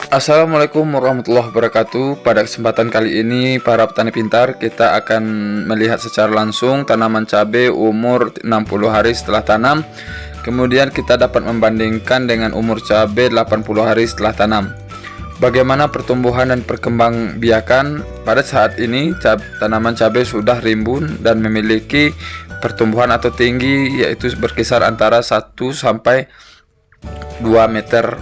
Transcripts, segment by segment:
Assalamualaikum warahmatullahi wabarakatuh. Pada kesempatan kali ini para petani pintar, kita akan melihat secara langsung tanaman cabai umur 60 hari setelah tanam. Kemudian kita dapat membandingkan dengan umur cabai 80 hari setelah tanam. Bagaimana pertumbuhan dan perkembangbiakan pada saat ini tanaman cabai sudah rimbun dan memiliki pertumbuhan atau tinggi, yaitu berkisar antara 1 sampai 2 meter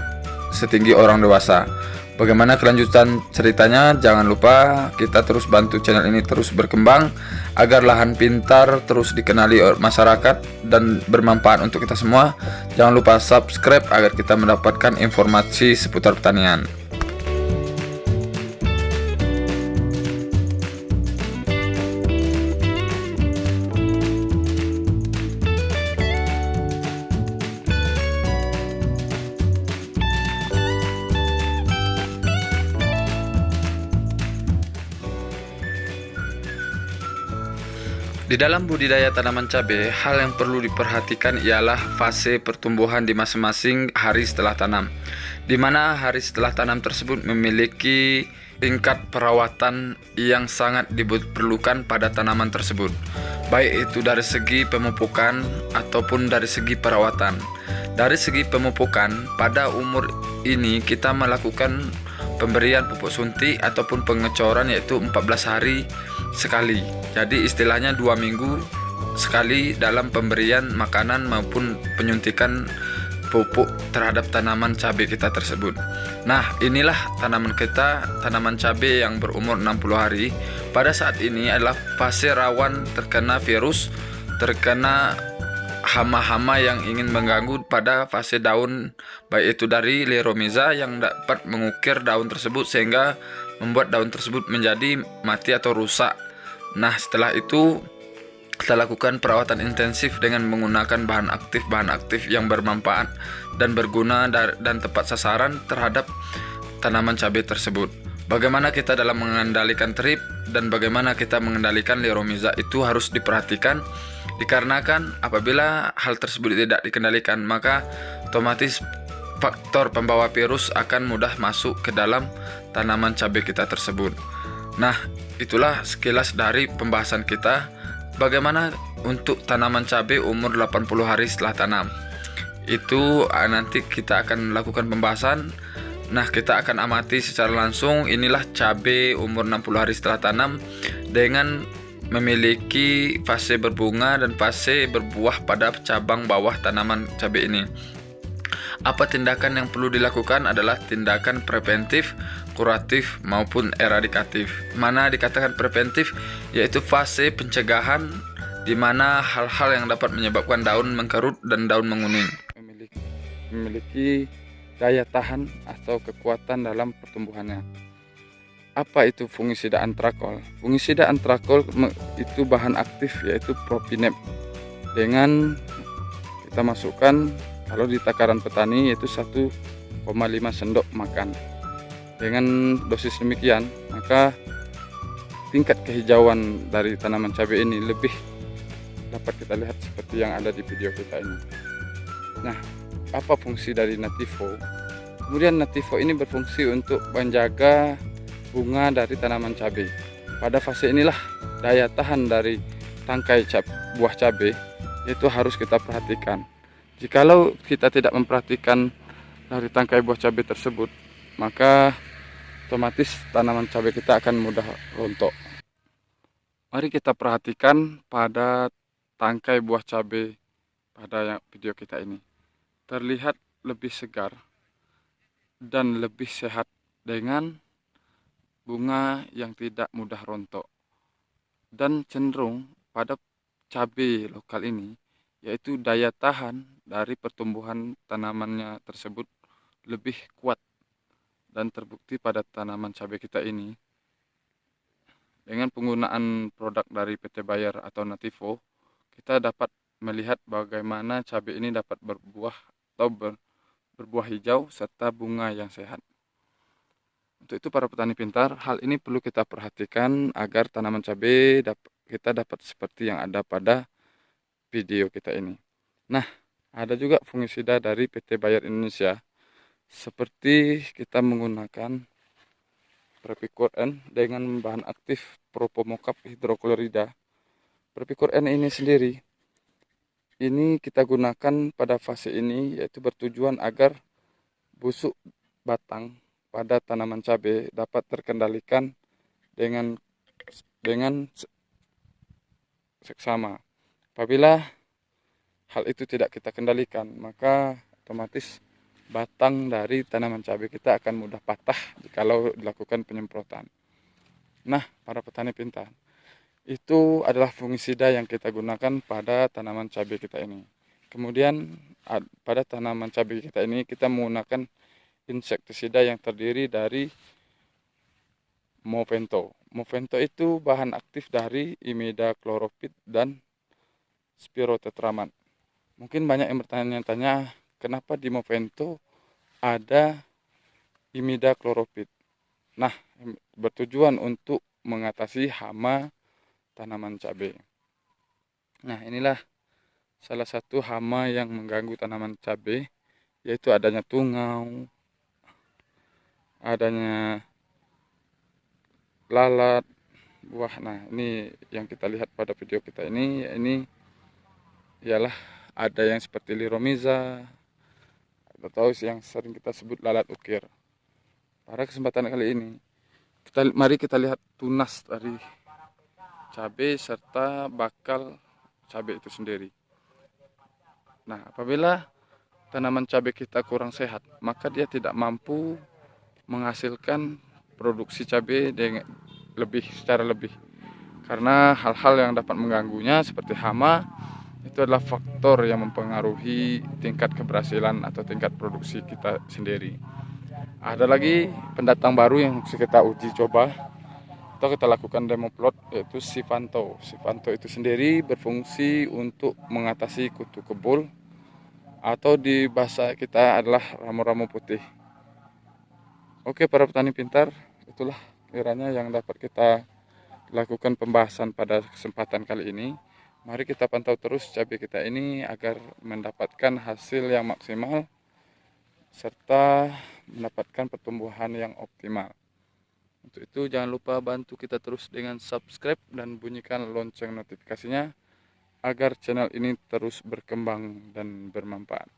setinggi orang dewasa. Bagaimana kelanjutan ceritanya? Jangan lupa kita terus bantu channel ini terus berkembang agar lahan pintar terus dikenali oleh masyarakat dan bermanfaat untuk kita semua. Jangan lupa subscribe agar kita mendapatkan informasi seputar pertanian. Di dalam budidaya tanaman cabai, hal yang perlu diperhatikan ialah fase pertumbuhan di masing-masing hari setelah tanam, di mana hari setelah tanam tersebut memiliki tingkat perawatan yang sangat diperlukan pada tanaman tersebut, baik itu dari segi pemupukan ataupun dari segi perawatan. Dari segi pemupukan, pada umur ini kita melakukan pemberian pupuk suntik ataupun pengecoran, yaitu 14 hari sekali. Jadi istilahnya 2 minggu sekali dalam pemberian makanan maupun penyuntikan pupuk terhadap tanaman cabai kita tersebut. Nah, inilah tanaman kita, tanaman cabai yang berumur 60 hari. Pada saat ini adalah fase rawan terkena virus, terkena hama-hama yang ingin mengganggu pada fase daun, baik itu dari Leromyza yang dapat mengukir daun tersebut sehingga membuat daun tersebut menjadi mati atau rusak. Nah, setelah itu kita lakukan perawatan intensif dengan menggunakan bahan aktif yang bermanfaat dan berguna dan tepat sasaran terhadap tanaman cabai tersebut. Bagaimana kita dalam mengendalikan trip dan bagaimana kita mengendalikan Leromyza itu harus diperhatikan, dikarenakan apabila hal tersebut tidak dikendalikan, maka otomatis faktor pembawa virus akan mudah masuk ke dalam tanaman cabai kita tersebut. Nah, itulah sekilas dari pembahasan kita bagaimana untuk tanaman cabai umur 80 hari setelah tanam. Itu nanti kita akan lakukan pembahasan. Nah, kita akan amati secara langsung. Inilah cabai umur 60 hari setelah tanam dengan memiliki fase berbunga dan fase berbuah pada cabang bawah tanaman cabai ini. Apa tindakan yang perlu dilakukan adalah tindakan preventif, kuratif maupun eradikatif. Mana dikatakan preventif, yaitu fase pencegahan di mana hal-hal yang dapat menyebabkan daun mengkerut dan daun menguning. Memiliki daya tahan atau kekuatan dalam pertumbuhannya. Apa itu fungisida antrakol? Fungisida antrakol itu bahan aktif yaitu propinep. Dengan kita masukkan, kalau di takaran petani yaitu 1,5 sendok makan. Dengan dosis demikian, maka tingkat kehijauan dari tanaman cabai ini lebih dapat kita lihat seperti yang ada di video kita ini. Nah, apa fungsi dari Nativo? Kemudian Nativo ini berfungsi untuk menjaga bunga dari tanaman cabai. Pada fase inilah daya tahan dari tangkai buah cabai itu harus kita perhatikan. Jikalau kita tidak memperhatikan dari tangkai buah cabai tersebut, maka otomatis tanaman cabai kita akan mudah rontok. Mari kita perhatikan pada tangkai buah cabai pada video kita ini. Terlihat lebih segar dan lebih sehat dengan bunga yang tidak mudah rontok, dan cenderung pada cabai lokal ini yaitu daya tahan dari pertumbuhan tanamannya tersebut lebih kuat, dan terbukti pada tanaman cabai kita ini dengan penggunaan produk dari PT Bayer atau Nativo, kita dapat melihat bagaimana cabai ini dapat berbuah atau berbuah hijau serta bunga yang sehat. Untuk itu para petani pintar, hal ini perlu kita perhatikan agar tanaman cabai kita dapat seperti yang ada pada video kita ini. Nah, ada juga fungisida dari PT Bayer Indonesia seperti kita menggunakan Prepicur N dengan bahan aktif Propomocap hidroklorida. Prepicur N ini sendiri, ini kita gunakan pada fase ini, yaitu bertujuan agar busuk batang pada tanaman cabai dapat terkendalikan dengan seksama. Apabila hal itu tidak kita kendalikan, maka otomatis batang dari tanaman cabai kita akan mudah patah jikalau dilakukan penyemprotan. Nah, para petani pintar, itu adalah fungisida yang kita gunakan pada tanaman cabai kita ini. Kemudian pada tanaman cabai kita ini kita menggunakan insektisida yang terdiri dari Movento. Movento itu bahan aktif dari imidacloprid dan spirotetramat. Mungkin banyak yang bertanya-tanya, kenapa di Movento ada imidacloprid? Nah, bertujuan untuk mengatasi hama tanaman cabai. Nah, inilah salah satu hama yang mengganggu tanaman cabai, yaitu adanya tungau, adanya lalat buah. Nah, ini yang kita lihat pada video kita ini ialah ada yang seperti liromiza atau yang sering kita sebut lalat ukir. Pada kesempatan kali ini, mari kita lihat tunas dari cabai serta bakal cabai itu sendiri. Nah, apabila tanaman cabai kita kurang sehat, maka dia tidak mampu menghasilkan produksi cabai secara lebih. Karena hal-hal yang dapat mengganggunya seperti hama itu adalah faktor yang mempengaruhi tingkat keberhasilan atau tingkat produksi kita sendiri. Ada lagi pendatang baru yang kita uji coba atau kita lakukan demo plot, yaitu Sivanto. Sivanto itu sendiri berfungsi untuk mengatasi kutu kebul atau di bahasa kita adalah ramu-ramu putih. Oke, para petani pintar, itulah kiranya yang dapat kita lakukan pembahasan pada kesempatan kali ini. Mari kita pantau terus cabai kita ini agar mendapatkan hasil yang maksimal serta mendapatkan pertumbuhan yang optimal. Untuk itu jangan lupa bantu kita terus dengan subscribe dan bunyikan lonceng notifikasinya agar channel ini terus berkembang dan bermanfaat.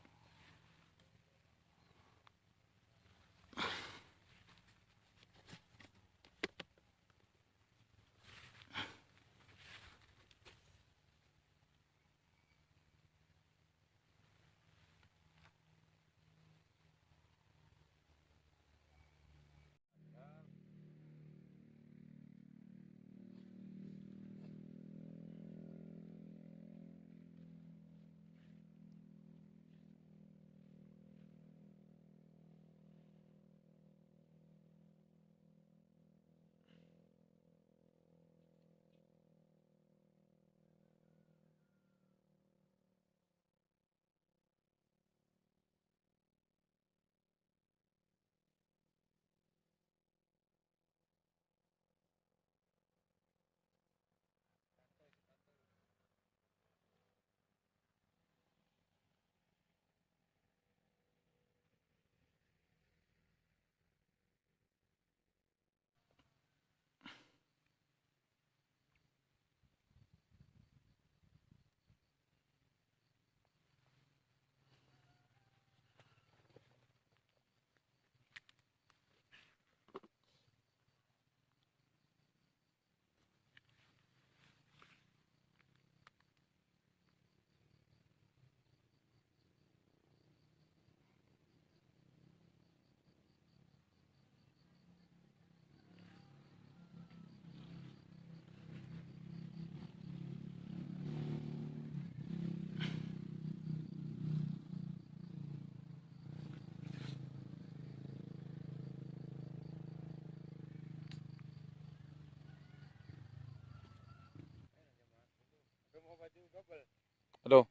Aduh,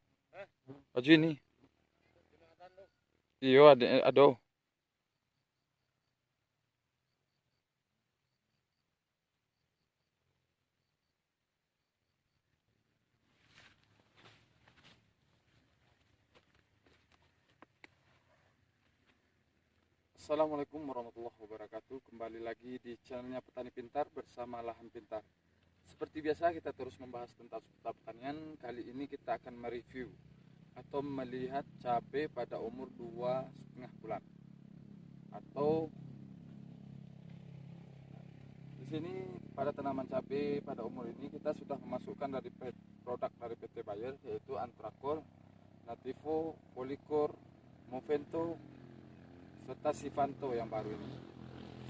baju ini. Iya, aduh. Assalamualaikum warahmatullahi wabarakatuh. Kembali lagi di channelnya Petani Pintar bersama Lahan Pintar. Seperti biasa kita terus membahas tentang seputar pertanian. Kali ini kita akan mereview atau melihat cabai pada umur 2,5 bulan. Atau di sini pada tanaman cabai pada umur ini kita sudah memasukkan dari produk dari PT Bayer, yaitu Antrakol, Nativo, Polycore, Movento, serta Sifanto yang baru ini,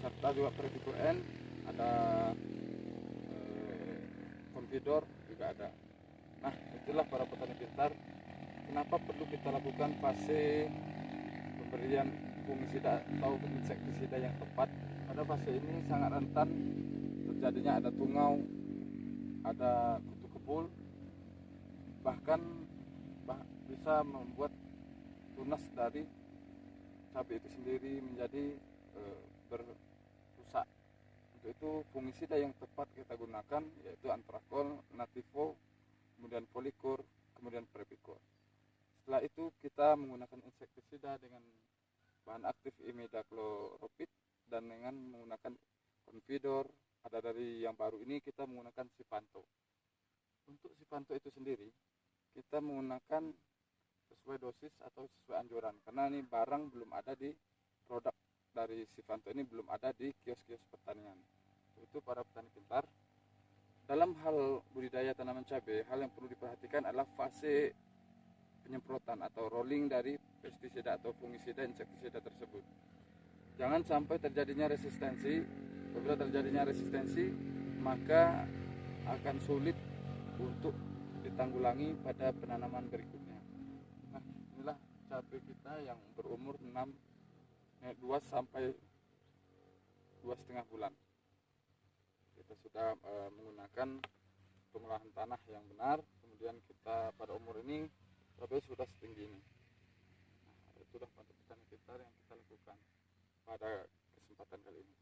serta juga Previcur N, ada Confidor juga ada. Nah, itulah para petani pintar, kenapa perlu kita lakukan fase pemberian fungisida atau insektisida yang tepat. Pada fase ini sangat rentan terjadinya ada tungau, ada kutu kebul, bahkan bisa membuat tunas dari cabai itu sendiri menjadi berusak. Untuk itu fungisida yang tepat kita gunakan yaitu Antrakol, Nativo, kemudian Polycore, kemudian Previcur. Setelah itu kita menggunakan insektisida dengan bahan aktif imidacloprid dan dengan menggunakan Confidor. Ada dari yang baru ini kita menggunakan Sifanto. Untuk Sifanto itu sendiri kita menggunakan sesuai dosis atau sesuai anjuran, karena ini barang belum ada di produk dari Sifanto ini, belum ada di kios-kios pertanian. Itu para petani pintar, dalam hal budidaya tanaman cabai, hal yang perlu diperhatikan adalah fase penyemprotan atau rolling dari pestisida atau fungisida insektisida tersebut. Jangan sampai terjadinya resistensi. Apabila terjadinya resistensi, maka akan sulit untuk ditanggulangi pada penanaman berikutnya. Nah, inilah cabai kita yang berumur 2 sampai 2,5 bulan. Kita sudah menggunakan pengolahan tanah yang benar, kemudian kita pada umur ini cabai sudah setinggi ini. Nah, itulah petani pintar yang kita lakukan pada kesempatan kali ini.